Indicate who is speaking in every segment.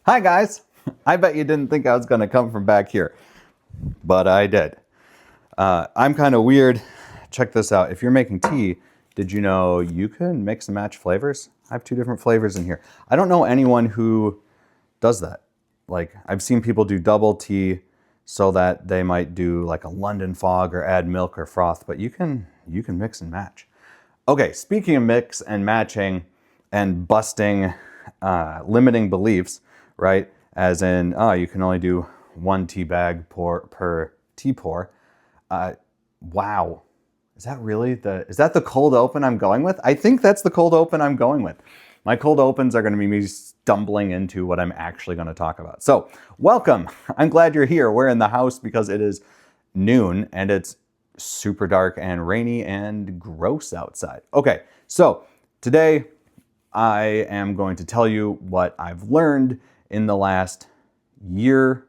Speaker 1: Hi guys! I bet you didn't think I was going to come from back here, but I did. I'm kind of weird. Check this out. If you're making tea, did you know you can mix and match flavors? I have 2 different flavors in here. I don't know anyone who does that. Like, I've seen people do double tea so that they might do like a London fog or add milk or froth, but you can mix and match. Okay, speaking of mix and matching and busting limiting beliefs, right? As in, oh, you can only do 1 tea bag per tea pour. Wow. Is that the cold open I'm going with? I think that's the cold open I'm going with. My cold opens are going to be me stumbling into what I'm actually going to talk about. So, welcome. I'm glad you're here. We're in the house because it is noon and it's super dark and rainy and gross outside. Okay, so today I am going to tell you what I've learned in the last year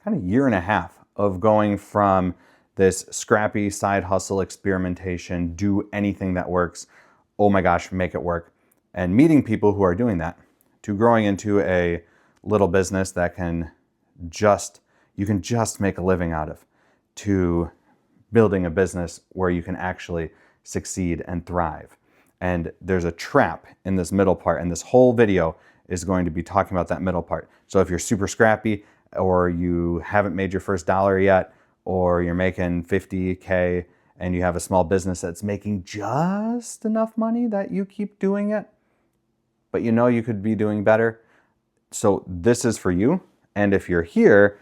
Speaker 1: and a half of going from this scrappy side hustle experimentation, do anything that works, oh my gosh, make it work, and meeting people who are doing that, to growing into a little business that you can just make a living out of, to building a business where you can actually succeed and thrive. And there's a trap in this middle part, and this whole video is going to be talking about that middle part. So if you're super scrappy, or you haven't made your first dollar yet, or you're making 50K and you have a small business that's making just enough money that you keep doing it, but you know you could be doing better, so this is for you. And if you're here,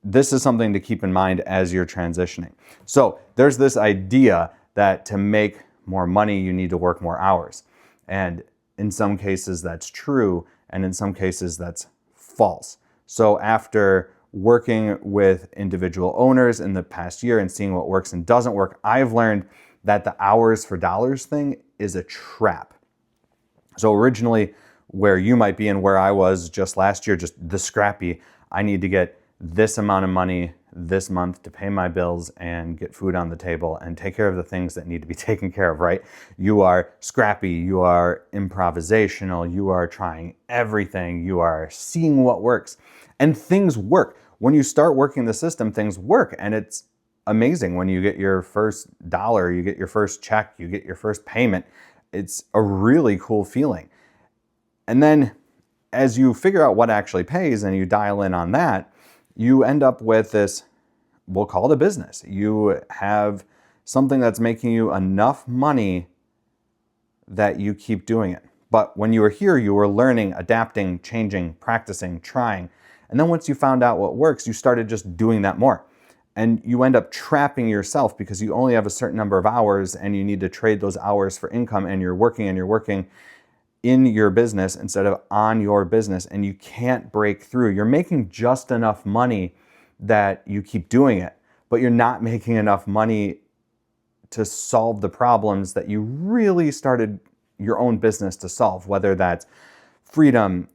Speaker 1: this is something to keep in mind as you're transitioning. So there's this idea that to make more money, you need to work more hours. And in some cases that's true, and in some cases that's false. So after working with individual owners in the past year and seeing what works and doesn't work, I've learned that the hours for dollars thing is a trap. So originally, where you might be and where I was just last year, just the scrappy, I need to get this amount of money this month to pay my bills and get food on the table and take care of the things that need to be taken care of, right? You are scrappy, you are improvisational, you are trying everything, you are seeing what works, and things work. When you start working the system, things work, and it's amazing. When you get your first dollar, you get your first check, you get your first payment, it's a really cool feeling. And then as you figure out what actually pays and you dial in on that, you end up with this, we'll call it a business. You have something that's making you enough money that you keep doing it. But when you were here, you were learning, adapting, changing, practicing, trying. And then once you found out what works, you started just doing that more. And you end up trapping yourself because you only have a certain number of hours and you need to trade those hours for income, and you're working in your business instead of on your business, and you can't break through. You're making just enough money that you keep doing it, but you're not making enough money to solve the problems that you really started your own business to solve, whether that's freedom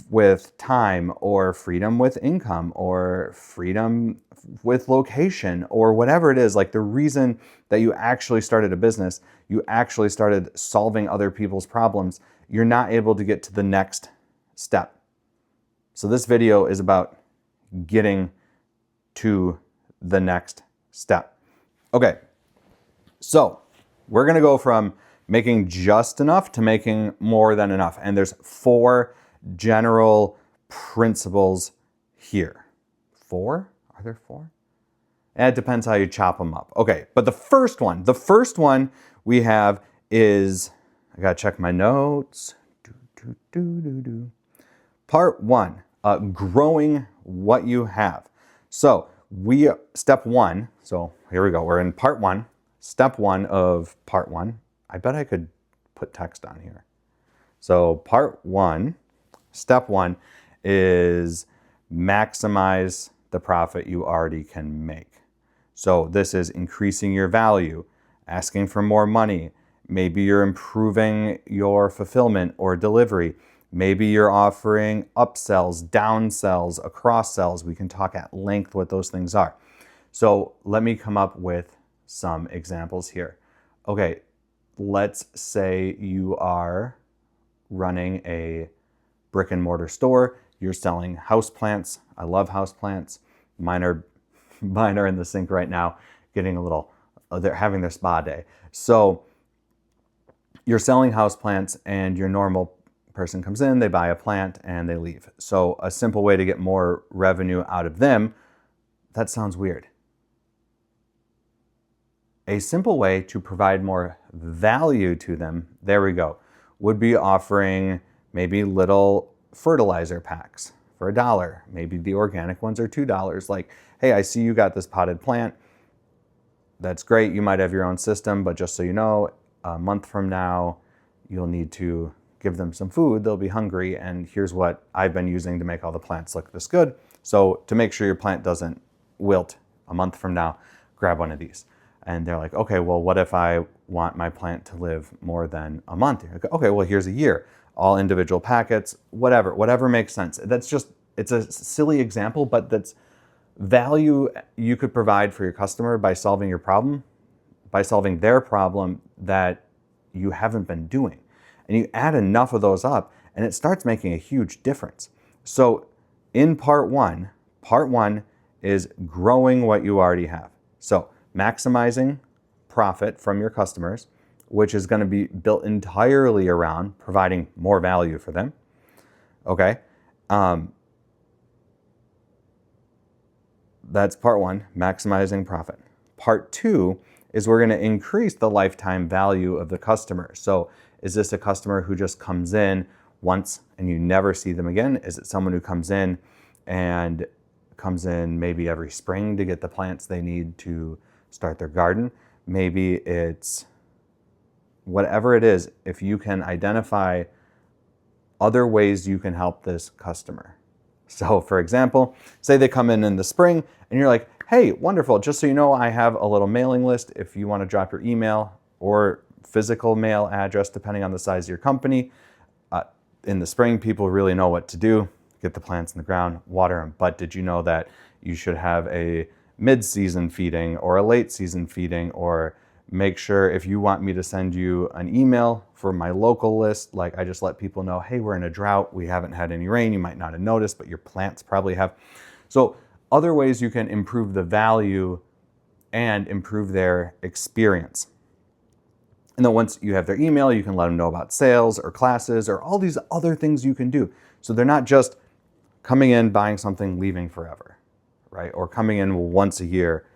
Speaker 1: with time, or freedom with income, or freedom with location, or whatever it is. Like, the reason that you actually started a business, you actually started solving other people's problems, you're not able to get to the next step. So this video is about getting to the next step. Okay, so we're gonna go from making just enough to making more than enough. And there's 4 general principles here. 4? Are there 4? It depends how you chop them up. Okay, but the first one we have is, I gotta check my notes. Part 1, growing what you have. So step 1, so here we go. We're in part 1, step 1 of part 1. I bet I could put text on here. So part 1, step 1 is maximize the profit you already can make. So this is increasing your value, asking for more money. Maybe you're improving your fulfillment or delivery. Maybe you're offering upsells, downsells, cross sells. We can talk at length what those things are. So let me come up with some examples here. Okay, let's say you are running a brick and mortar store. you're selling houseplants. I love houseplants. Mine are in the sink right now, getting a little, they're having their spa day. So you're selling houseplants and your normal person comes in, they buy a plant and they leave. So a simple way to get more revenue out of them, that sounds weird. A simple way to provide more value to them, there we go, would be offering maybe little fertilizer packs for $1. Maybe the organic ones are $2. Like, hey, I see you got this potted plant. That's great. You might have your own system, but just so you know, a month from now, you'll need to give them some food. They'll be hungry. And here's what I've been using to make all the plants look this good. So to make sure your plant doesn't wilt a month from now, grab one of these. And they're like, okay, well, what if I want my plant to live more than a month? Like, okay, well, here's a year, all individual packets, whatever makes sense. It's a silly example, but that's value you could provide for your customer by solving your problem, by solving their problem that you haven't been doing. And you add enough of those up and it starts making a huge difference. So in part one is growing what you already have. So maximizing profit from your customers, which is going to be built entirely around providing more value for them. Okay. That's part one, maximizing profit. Part two is we're going to increase the lifetime value of the customer. So is this a customer who just comes in once and you never see them again? Is it someone who comes in maybe every spring to get the plants they need to start their garden? Maybe it's whatever it is, if you can identify other ways you can help this customer. So for example, say they come in the spring and you're like, hey, wonderful, just so you know, I have a little mailing list. If you want to drop your email or physical mail address, depending on the size of your company, in the spring, people really know what to do. Get the plants in the ground, water them. But did you know that you should have a mid-season feeding or a late season feeding, or make sure if you want me to send you an email for my local list, like I just let people know, hey, we're in a drought, we haven't had any rain, you might not have noticed, but your plants probably have. So other ways you can improve the value and improve their experience. And then once you have their email, you can let them know about sales or classes or all these other things you can do. So they're not just coming in, buying something, leaving forever, right? Or coming in once a year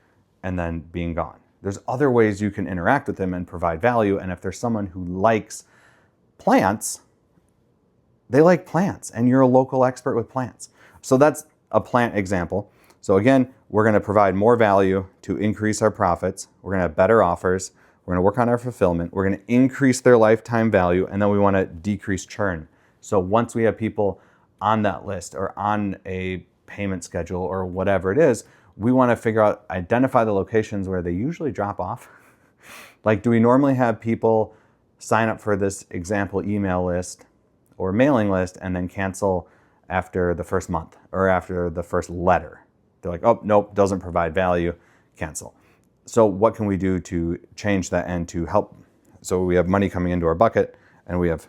Speaker 1: and then being gone. There's other ways you can interact with them and provide value. And if there's someone who likes plants, they like plants and you're a local expert with plants. So that's a plant example. So again, we're going to provide more value to increase our profits. We're going to have better offers. We're going to work on our fulfillment. We're going to increase their lifetime value. And then we want to decrease churn. So once we have people on that list or on a payment schedule or whatever it is, we want to identify the locations where they usually drop off. Like, do we normally have people sign up for this example email list or mailing list and then cancel after the first month or after the first letter? They're like, oh, nope, doesn't provide value, cancel. So what can we do to change that and to help? So we have money coming into our bucket and we have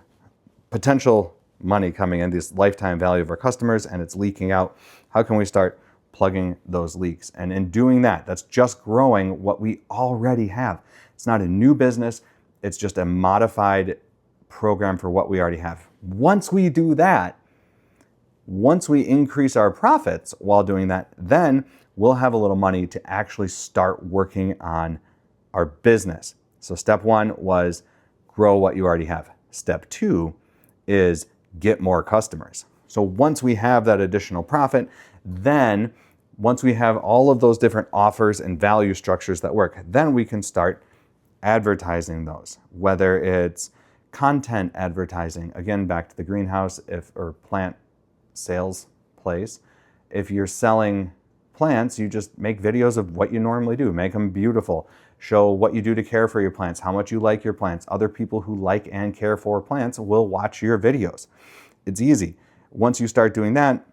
Speaker 1: potential money coming in, this lifetime value of our customers, and it's leaking out. How can we start plugging those leaks? And in doing that, that's just growing what we already have. It's not a new business. It's just a modified program for what we already have. Once we do that, once we increase our profits while doing that, then we'll have a little money to actually start working on our business. So step one was grow what you already have. Step two is get more customers. So once we have that additional profit, then once we have all of those different offers and value structures that work, then we can start advertising those, whether it's content advertising, again, back to the greenhouse or plant sales place. If you're selling plants, you just make videos of what you normally do, make them beautiful, show what you do to care for your plants, how much you like your plants. Other people who like and care for plants will watch your videos. It's easy. Once you start doing that,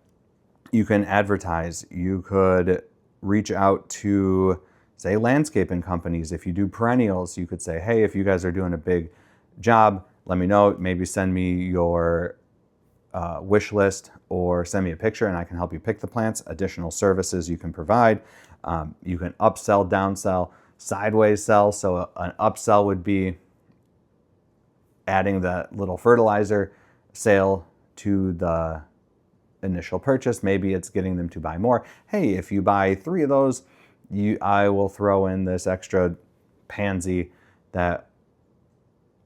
Speaker 1: you can advertise. You could reach out to, say, landscaping companies. If you do perennials, you could say, hey, if you guys are doing a big job, let me know. Maybe send me your wish list or send me a picture and I can help you pick the plants. Additional services you can provide. You can upsell, downsell, sideways sell. So an upsell would be adding the little fertilizer sale to the initial purchase. Maybe it's getting them to buy more. Hey, if you buy 3 of those, I will throw in this extra pansy that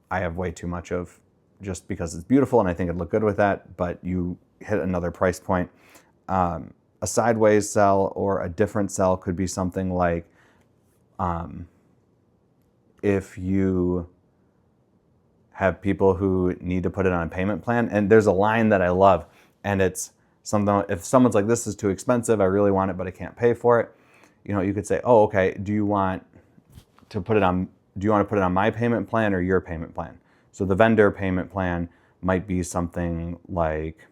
Speaker 1: I have way too much of just because it's beautiful and I think it'd look good with that, but you hit another price point. A sideways sell or a different sell could be something like if you have people who need to put it on a payment plan, and there's a line that I love, and it's something, if someone's like, this is too expensive, I really want it, but I can't pay for it. You could say, oh, okay, do you want to put it on my payment plan or your payment plan? So the vendor payment plan might be something like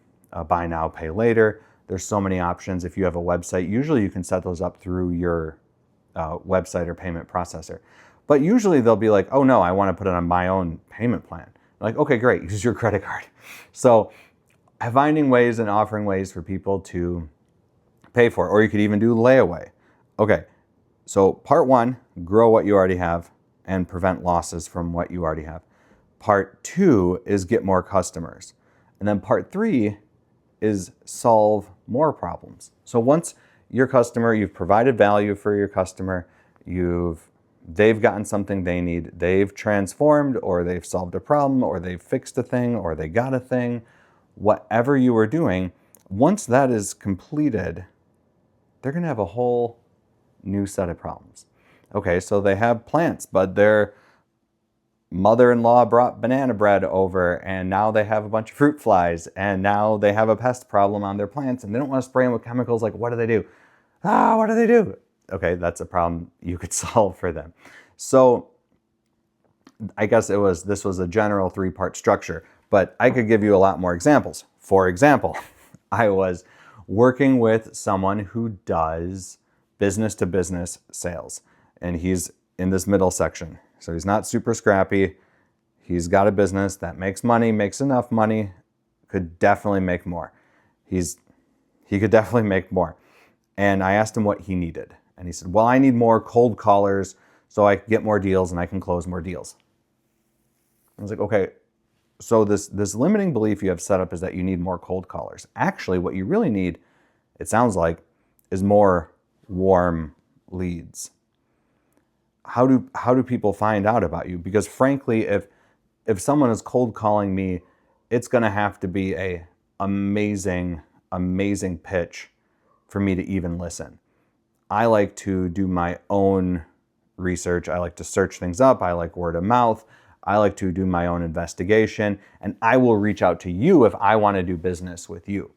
Speaker 1: buy now, pay later. There's so many options. If you have a website, usually you can set those up through your website or payment processor. But usually they'll be like, oh no, I want to put it on my own payment plan. Like, okay, great, use your credit card. So finding ways and offering ways for people to pay for it, or you could even do layaway. Okay, so part 1, grow what you already have and prevent losses from what you already have. Part 2 is get more customers. And then part 3 is solve more problems. So once your customer, you've provided value for your customer, they've gotten something they need, they've transformed, or they've solved a problem, or they've fixed a thing, or they got a thing, whatever you were doing, once that is completed, they're gonna have a whole new set of problems. Okay, so they have plants, but their mother-in-law brought banana bread over, and now they have a bunch of fruit flies, and now they have a pest problem on their plants, and they don't want to spray them with chemicals. Like, what do they do? What do they do? Okay, that's a problem you could solve for them. So I guess this was a general 3-part structure, but I could give you a lot more examples. For example, I was working with someone who does business-to-business sales, and he's in this middle section. So he's not super scrappy. He's got a business that makes money, makes enough money, could definitely make more. He could definitely make more. And I asked him what he needed. And he said, well, I need more cold callers so I can get more deals and I can close more deals. I was like, okay, so this limiting belief you have set up is that you need more cold callers. Actually, what you really need, it sounds like, is more warm leads. How do people find out about you? Because frankly, if someone is cold calling me, it's gonna have to be a amazing pitch for me to even listen. I like to do my own research. I like to search things up. I like word of mouth. I like to do my own investigation, and I will reach out to you if I want to do business with you.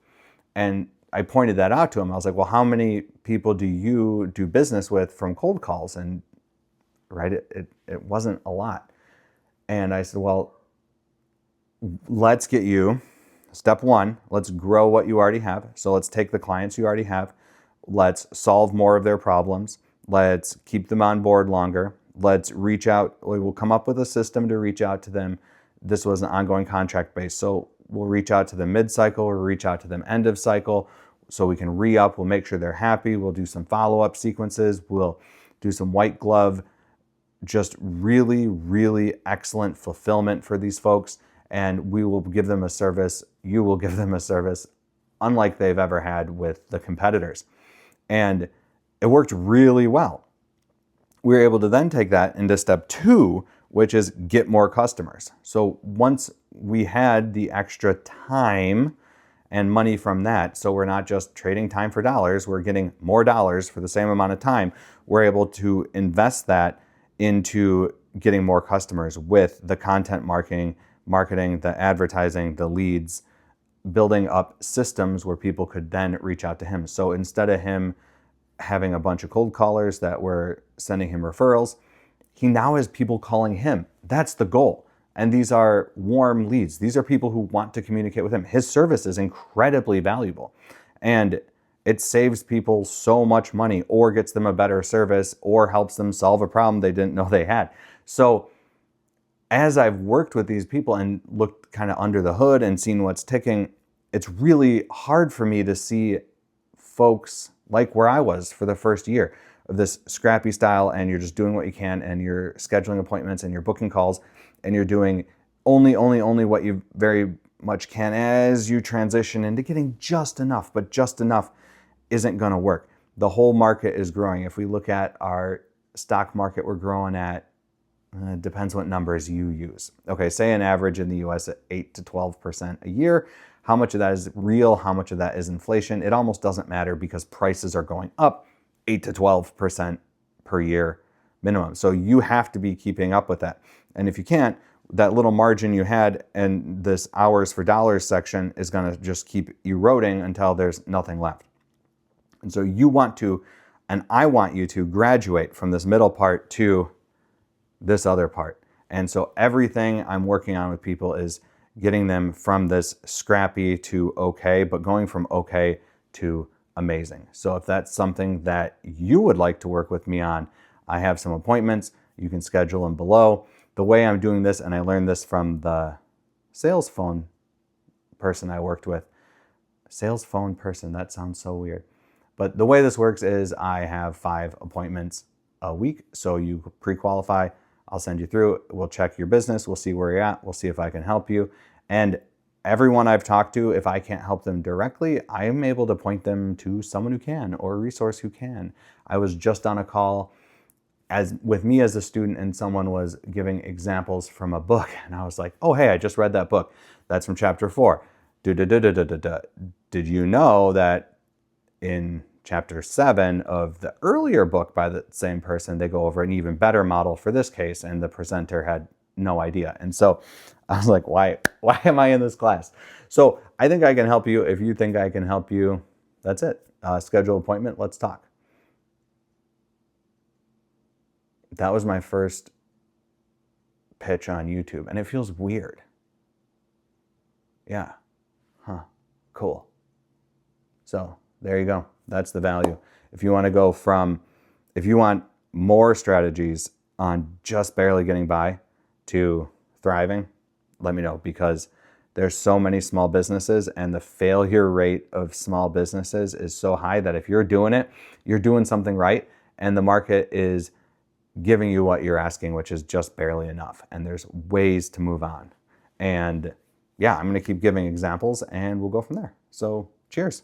Speaker 1: And I pointed that out to him. I was like, well, how many people do you do business with from cold calls? And right, it wasn't a lot. And I said, well, let's get you, step 1, let's grow what you already have. So let's take the clients you already have. Let's solve more of their problems. Let's keep them on board longer. Let's reach out. We will come up with a system to reach out to them. This was an ongoing contract base. So we'll reach out to them mid-cycle, we'll reach out to them end of cycle so we can re-up. We'll make sure they're happy. We'll do some follow-up sequences. We'll do some white glove, just really, really excellent fulfillment for these folks. And we will give them a service. You will give them a service unlike they've ever had with the competitors. And it worked really well. We were able to then take that into step 2, which is get more customers. So once we had the extra time and money from that, so we're not just trading time for dollars, we're getting more dollars for the same amount of time, we're able to invest that into getting more customers with the content marketing, the advertising, the leads, building up systems where people could then reach out to him. So instead of him having a bunch of cold callers that were sending him referrals, he now has people calling him. That's the goal. And these are warm leads. These are people who want to communicate with him. His service is incredibly valuable. And it saves people so much money, or gets them a better service, or helps them solve a problem they didn't know they had. So as I've worked with these people and looked kind of under the hood and seen what's ticking, it's really hard for me to see folks like where I was for the first year of this scrappy style, and you're just doing what you can, and you're scheduling appointments, and you're booking calls, and you're doing only what you very much can as you transition into getting just enough, but just enough isn't going to work. The whole market is growing. If we look at our stock market, we're growing at, depends what numbers you use. Okay, say an average in the US at 8 to 12% a year. How much of that is real? How much of that is inflation? It almost doesn't matter because prices are going up 8 to 12% per year minimum. So you have to be keeping up with that. And if you can't, that little margin you had and this hours for dollars section is going to just keep eroding until there's nothing left. And so you want to, and I want you to graduate from this middle part to this other part. And so everything I'm working on with people is getting them from this scrappy to okay, but going from okay to amazing. So if that's something that you would like to work with me on, I have some appointments. You can schedule them below. The way I'm doing this, and I learned this from the sales phone person I worked with. Sales phone person, that sounds so weird. But the way this works is I have 5 appointments a week. So you pre-qualify, I'll send you through, we'll check your business, we'll see where you're at, we'll see if I can help you. And everyone I've talked to, if I can't help them directly, I am able to point them to someone who can, or a resource who can. I was just on a call with me as a student, and someone was giving examples from a book, and I was like, oh, hey, I just read that book. That's from chapter 4. Did you know that in chapter 7 of the earlier book by the same person, they go over an even better model for this case, and the presenter had no idea. And so I was like, why am I in this class? So I think I can help you. If you think I can help you, that's it. Schedule an appointment. Let's talk. That was my first pitch on YouTube, and it feels weird. Yeah. Huh. Cool. So there you go. That's the value. If you want to go from, if you want more strategies on just barely getting by to thriving, let me know, because there's so many small businesses, and the failure rate of small businesses is so high that if you're doing it, you're doing something right, and the market is giving you what you're asking, which is just barely enough. And there's ways to move on. And yeah, I'm going to keep giving examples, and we'll go from there. So cheers.